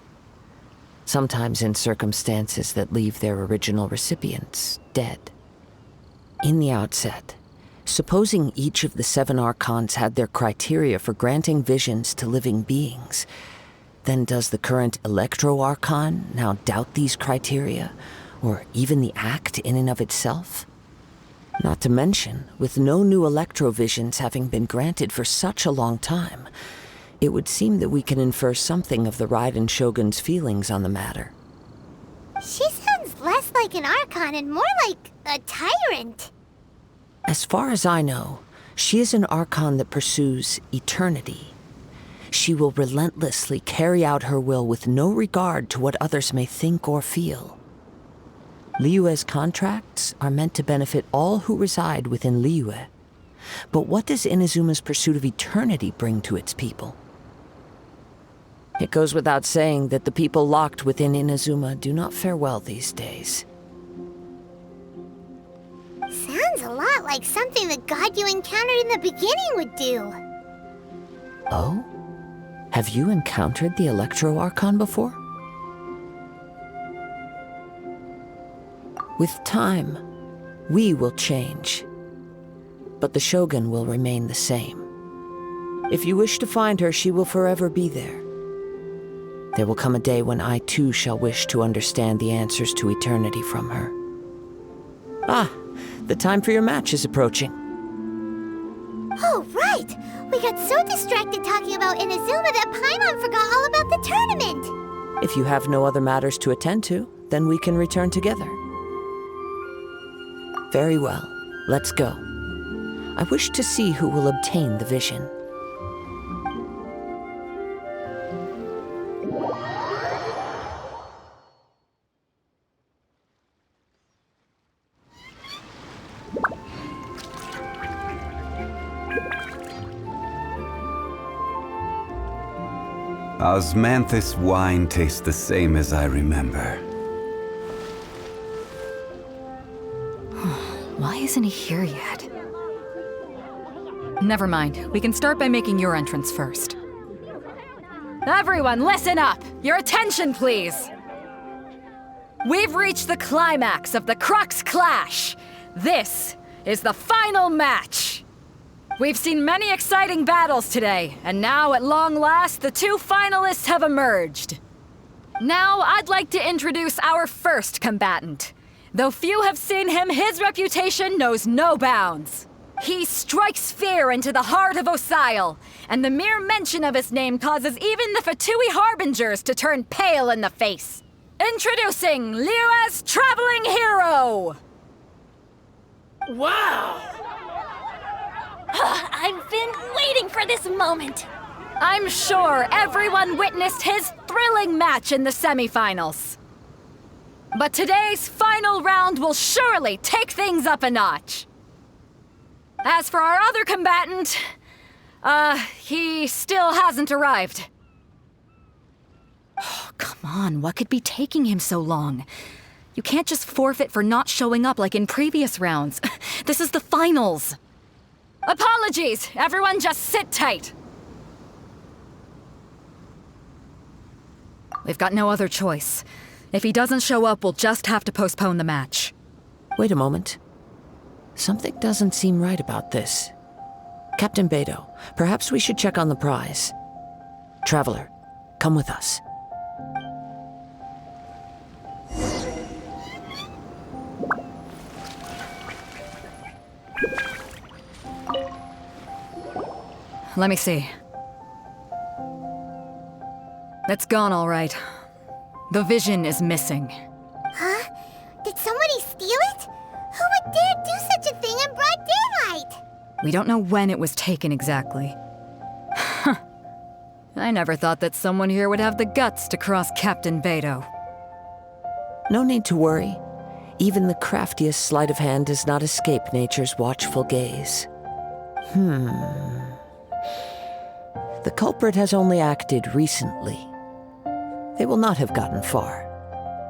sometimes in circumstances that leave their original recipients dead. In the outset, supposing each of the 7 archons had their criteria for granting visions to living beings, then does the current Electro-Archon now doubt these criteria, or even the act in and of itself? Not to mention, with no new Electro-Visions having been granted for such a long time, it would seem that we can infer something of the Raiden Shogun's feelings on the matter. She sounds less like an Archon and more like a tyrant. As far as I know, she is an Archon that pursues eternity. She will relentlessly carry out her will with no regard to what others may think or feel. Liyue's contracts are meant to benefit all who reside within Liyue. But what does Inazuma's pursuit of eternity bring to its people? It goes without saying that the people locked within Inazuma do not fare well these days. Sounds a lot like something the god you encountered in the beginning would do. Oh? Have you encountered the Electro-Archon before? With time, we will change, but the Shogun will remain the same. If you wish to find her, she will forever be there. There will come a day when I too shall wish to understand the answers to eternity from her. Ah, the time for your match is approaching. Oh, right! We got so distracted talking about Inazuma that Paimon forgot all about the tournament! If you have no other matters to attend to, then we can return together. Very well, let's go. I wish to see who will obtain the vision. Osmanthus wine tastes the same as I remember. Why isn't he here yet? Never mind. We can start by making your entrance first. Everyone, listen up! Your attention, please! We've reached the climax of the Crux Clash! This is the final match! We've seen many exciting battles today, and now, at long last, the two finalists have emerged. Now, I'd like to introduce our first combatant. Though few have seen him, his reputation knows no bounds. He strikes fear into the heart of Osile, and the mere mention of his name causes even the Fatui Harbingers to turn pale in the face. Introducing Liyue's Traveling Hero! Wow! I've been waiting for this moment! I'm sure everyone witnessed his thrilling match in the semifinals. But today's final round will surely take things up a notch. As for our other combatant, he still hasn't arrived. Oh, come on, what could be taking him so long? You can't just forfeit for not showing up like in previous rounds. This is the finals. Apologies, everyone just sit tight. We've got no other choice. If he doesn't show up, we'll just have to postpone the match. Wait a moment. Something doesn't seem right about this. Captain Beidou, perhaps we should check on the prize. Traveler, come with us. Let me see. It's gone, all right. The vision is missing. Huh? Did somebody steal it? Who would dare do such a thing in broad daylight? We don't know when it was taken exactly. I never thought that someone here would have the guts to cross Captain Beidou. No need to worry. Even the craftiest sleight of hand does not escape nature's watchful gaze. The culprit has only acted recently. They will not have gotten far.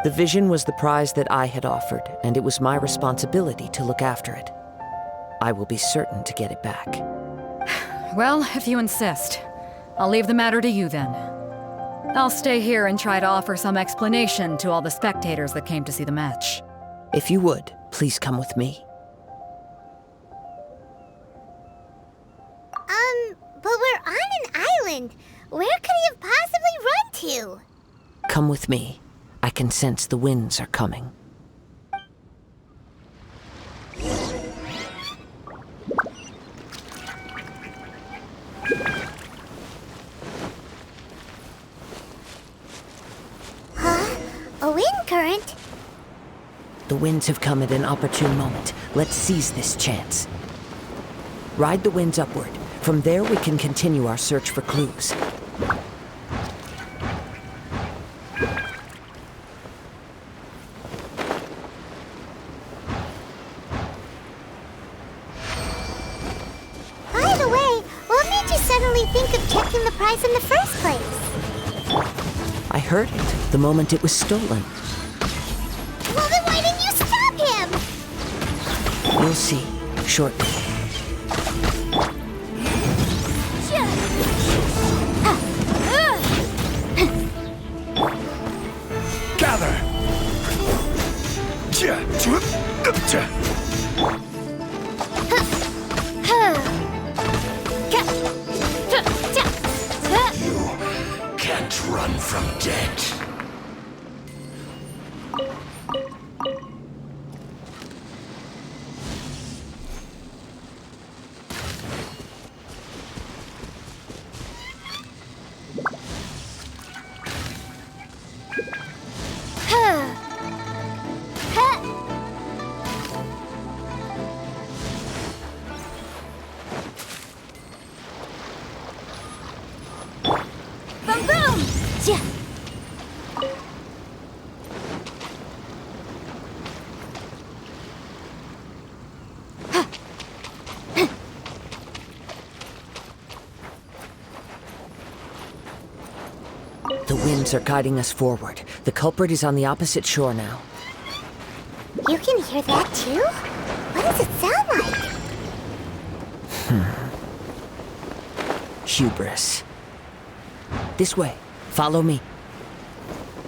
The vision was the prize that I had offered, and it was my responsibility to look after it. I will be certain to get it back. Well, if you insist, I'll leave the matter to you then. I'll stay here and try to offer some explanation to all the spectators that came to see the match. If you would, please come with me. But we're on an island. Where could he have possibly run to? Come with me. I can sense the winds are coming. Huh? A wind current? The winds have come at an opportune moment. Let's seize this chance. Ride the winds upward. From there, we can continue our search for clues. By the way, what made you suddenly think of checking the prize in the first place? I heard it the moment it was stolen. Well, then why didn't you stop him? You'll see, shortly. You can't run from death. winds are guiding us forward. The culprit is on the opposite shore now. You can hear that too? What does it sound like? Hubris. This way. Follow me.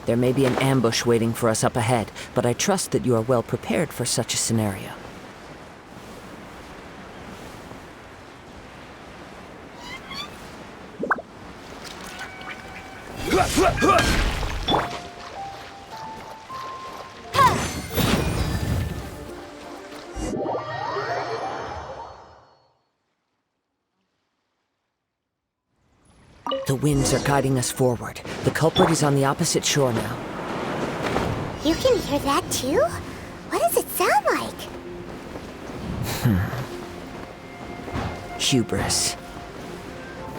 There may be an ambush waiting for us up ahead, but I trust that you are well prepared for such a scenario. The winds are guiding us forward. The culprit is on the opposite shore now. You can hear that too? What does it sound like? Hubris.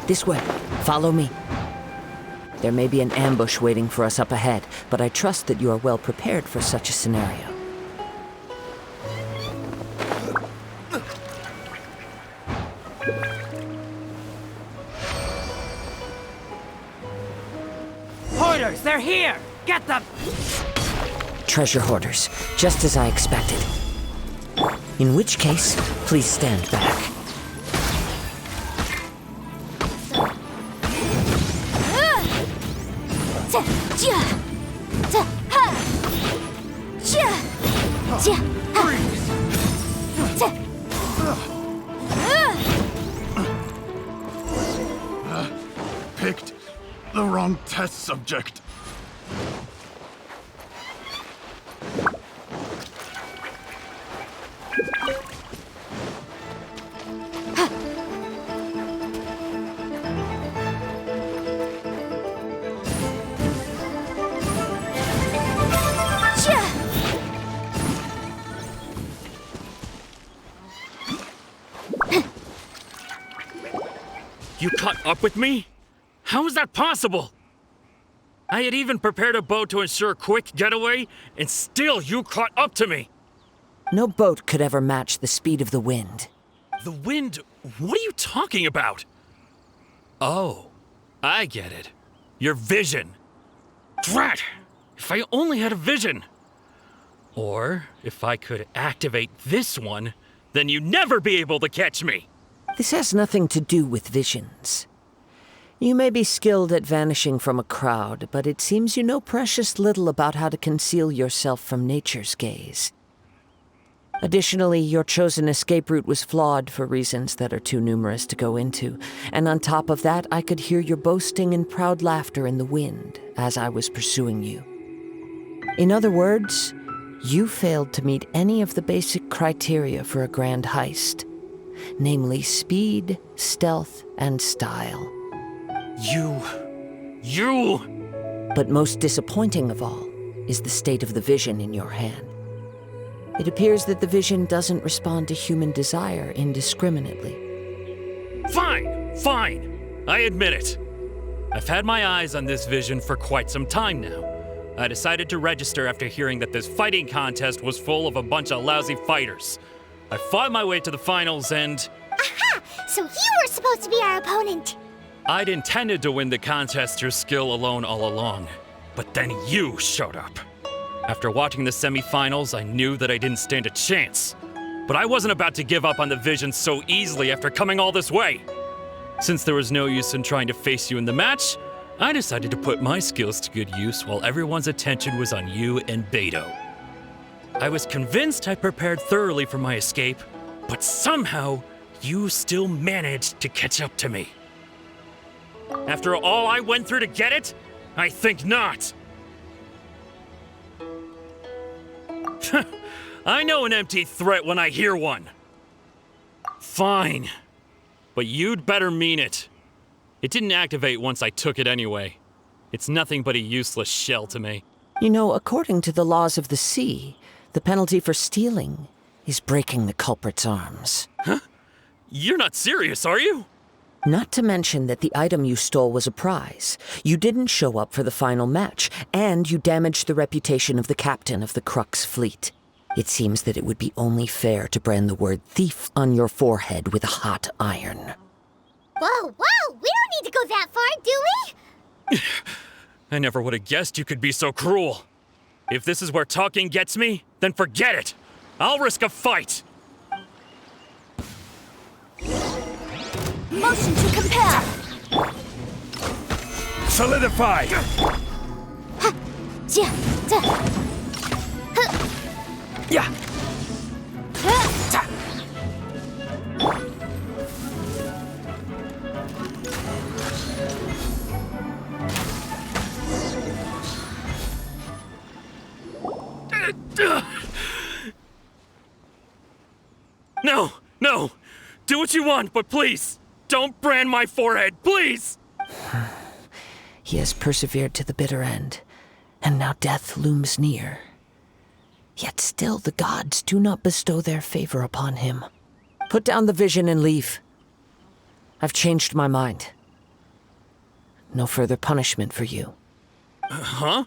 This way. Follow me. There may be an ambush waiting for us up ahead, but I trust that you are well prepared for such a scenario. Hoarders, they're here! Get them! Treasure hoarders, just as I expected. In which case, please stand back. Picked the wrong test subject. You caught up with me? How is that possible? I had even prepared a boat to ensure a quick getaway, and still you caught up to me! No boat could ever match the speed of the wind. The wind? What are you talking about? Oh, I get it. Your vision. Drat! If I only had a vision! Or, if I could activate this one, then you'd never be able to catch me! This has nothing to do with visions. You may be skilled at vanishing from a crowd, but it seems you know precious little about how to conceal yourself from nature's gaze. Additionally, your chosen escape route was flawed for reasons that are too numerous to go into, and on top of that, I could hear your boasting and proud laughter in the wind as I was pursuing you. In other words, you failed to meet any of the basic criteria for a grand heist. Namely speed, stealth, and style. You... But most disappointing of all is the state of the vision in your hand. It appears that the vision doesn't respond to human desire indiscriminately. Fine! I admit it. I've had my eyes on this vision for quite some time now. I decided to register after hearing that this fighting contest was full of a bunch of lousy fighters. I fought my way to the finals and... Aha! So you were supposed to be our opponent! I'd intended to win the contest through skill alone all along. But then you showed up. After watching the semifinals, I knew that I didn't stand a chance. But I wasn't about to give up on the vision so easily after coming all this way. Since there was no use in trying to face you in the match, I decided to put my skills to good use while everyone's attention was on you and Beto. I was convinced I prepared thoroughly for my escape, but somehow you still managed to catch up to me. After all I went through to get it, I think not. I know an empty threat when I hear one. Fine, but you'd better mean it. It didn't activate once I took it anyway. It's nothing but a useless shell to me. You know, according to the laws of the sea, the penalty for stealing is breaking the culprit's arms. Huh? You're not serious, are you? Not to mention that the item you stole was a prize. You didn't show up for the final match, and you damaged the reputation of the captain of the Crux fleet. It seems that it would be only fair to brand the word thief on your forehead with a hot iron. Whoa, we don't need to go that far, do we? I never would have guessed you could be so cruel. If this is where talking gets me, then forget it. I'll risk a fight. Motion to compel. Solidify! Yeah. No, no. Do what you want, but please, don't brand my forehead, please! He has persevered to the bitter end, and now death looms near. Yet still the gods do not bestow their favor upon him. Put down the vision and leave. I've changed my mind. No further punishment for you. Huh?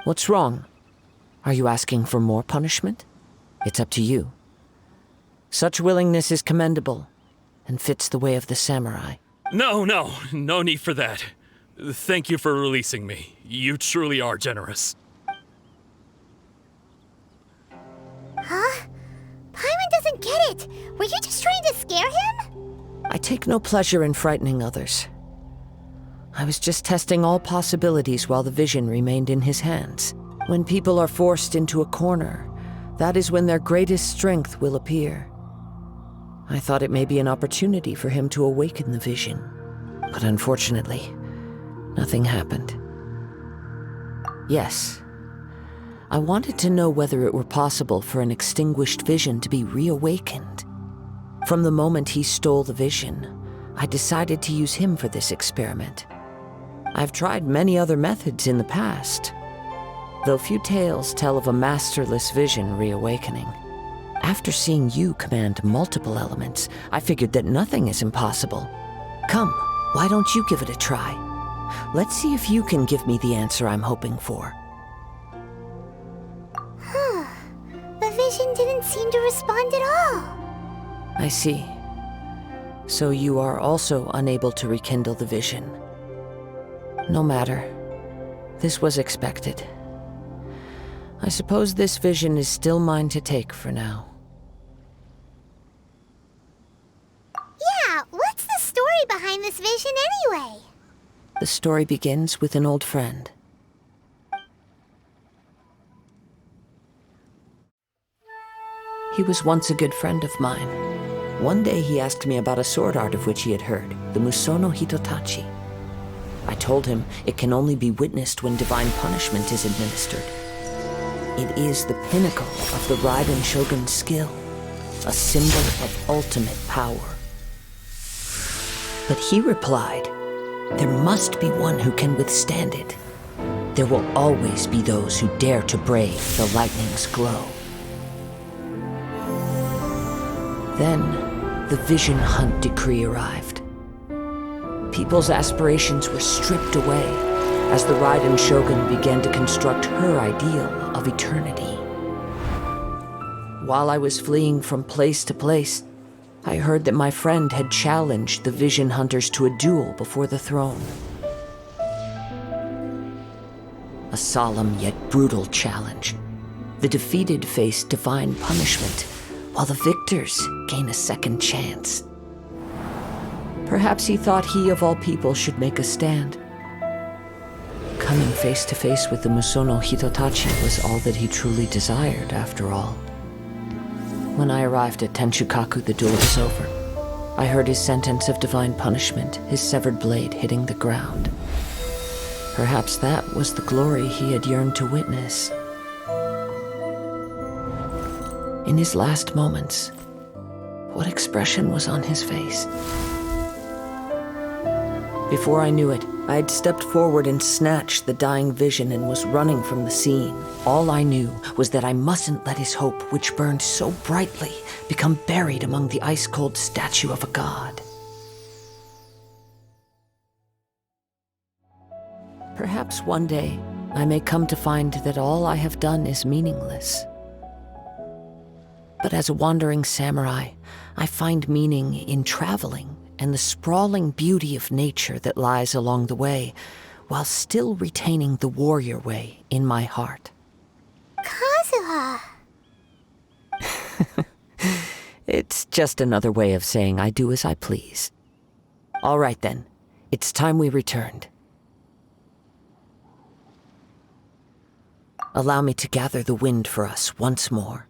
What's wrong? Are you asking for more punishment? It's up to you. Such willingness is commendable, and fits the way of the samurai. No need for that. Thank you for releasing me. You truly are generous. Huh? Paimon doesn't get it. Were you just trying to scare him? I take no pleasure in frightening others. I was just testing all possibilities while the vision remained in his hands. When people are forced into a corner, that is when their greatest strength will appear. I thought it may be an opportunity for him to awaken the vision, but unfortunately, nothing happened. Yes, I wanted to know whether it were possible for an extinguished vision to be reawakened. From the moment he stole the vision, I decided to use him for this experiment. I've tried many other methods in the past, though few tales tell of a masterless vision reawakening. After seeing you command multiple elements, I figured that nothing is impossible. Come, why don't you give it a try? Let's see if you can give me the answer I'm hoping for. The vision didn't seem to respond at all. I see. So you are also unable to rekindle the vision. No matter. This was expected. I suppose this vision is still mine to take for now. Yeah, what's the story behind this vision anyway? The story begins with an old friend. He was once a good friend of mine. One day he asked me about a sword art of which he had heard, the Musono Hitotachi. I told him it can only be witnessed when divine punishment is administered. It is the pinnacle of the Raiden Shogun's skill, a symbol of ultimate power. But he replied, there must be one who can withstand it. There will always be those who dare to brave the lightning's glow. Then, the Vision Hunt decree arrived. People's aspirations were stripped away as the Raiden Shogun began to construct her ideal of eternity. While I was fleeing from place to place, I heard that my friend had challenged the Vision Hunters to a duel before the throne. A solemn yet brutal challenge. The defeated face divine punishment, while the victors gain a second chance. Perhaps he thought he of all people should make a stand. Coming face to face with the Musono Hitotachi was all that he truly desired, after all. When I arrived at Tenshukaku, the duel was over. I heard his sentence of divine punishment, his severed blade hitting the ground. Perhaps that was the glory he had yearned to witness. In his last moments, what expression was on his face? Before I knew it, I had stepped forward and snatched the dying vision and was running from the scene. All I knew was that I mustn't let his hope, which burned so brightly, become buried among the ice-cold statue of a god. Perhaps one day, I may come to find that all I have done is meaningless. But as a wandering samurai, I find meaning in traveling and the sprawling beauty of nature that lies along the way, while still retaining the warrior way in my heart. Kazuha. It's just another way of saying I do as I please. All right then, it's time we returned. Allow me to gather the wind for us once more.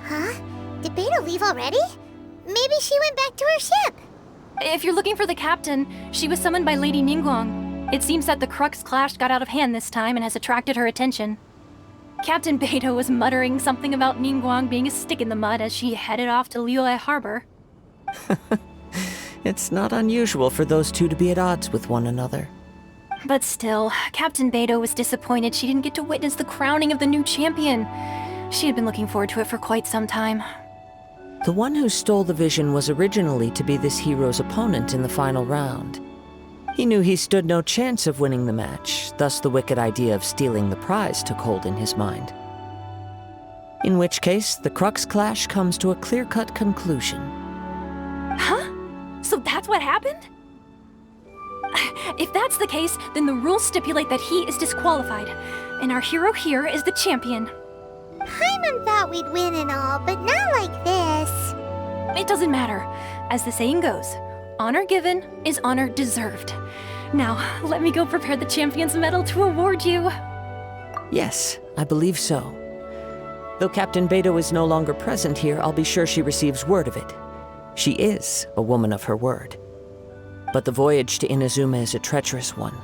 Huh? Did Beta leave already? Maybe she went back to her ship. If you're looking for the captain, she was summoned by Lady Ningguang. It seems that the Crux clash got out of hand this time and has attracted her attention. Captain Beta was muttering something about Ningguang being a stick in the mud as she headed off to Liyue Harbor. It's not unusual for those two to be at odds with one another. But still, Captain Beta was disappointed she didn't get to witness the crowning of the new champion. She had been looking forward to it for quite some time. The one who stole the vision was originally to be this hero's opponent in the final round. He knew he stood no chance of winning the match, thus the wicked idea of stealing the prize took hold in his mind. In which case, the Crux clash comes to a clear-cut conclusion. Huh? So that's what happened? If that's the case, then the rules stipulate that he is disqualified, and our hero here is the champion. Paimon thought we'd win and all, but not like this. It doesn't matter. As the saying goes, honor given is honor deserved. Now, let me go prepare the champion's medal to award you. Yes, I believe so. Though Captain Beto is no longer present here, I'll be sure she receives word of it. She is a woman of her word. But the voyage to Inazuma is a treacherous one.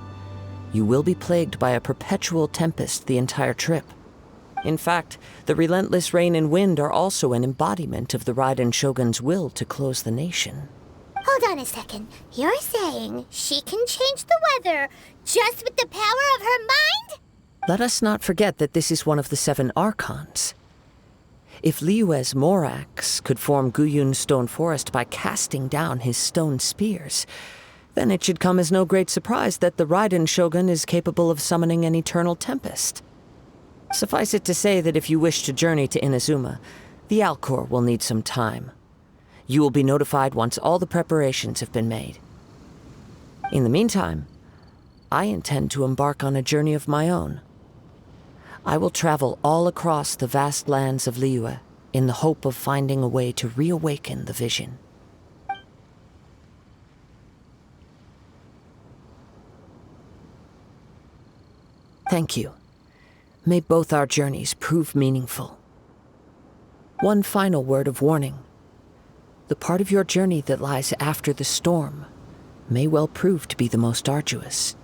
You will be plagued by a perpetual tempest the entire trip. In fact, the relentless rain and wind are also an embodiment of the Raiden Shogun's will to close the nation. Hold on a second. You're saying she can change the weather just with the power of her mind? Let us not forget that this is one of the 7 Archons. If Liyue's Morax could form Guyun's stone forest by casting down his stone spears, then it should come as no great surprise that the Raiden Shogun is capable of summoning an eternal tempest. Suffice it to say that if you wish to journey to Inazuma, the Alcor will need some time. You will be notified once all the preparations have been made. In the meantime, I intend to embark on a journey of my own. I will travel all across the vast lands of Liyue in the hope of finding a way to reawaken the vision. Thank you. May both our journeys prove meaningful. One final word of warning. The part of your journey that lies after the storm may well prove to be the most arduous.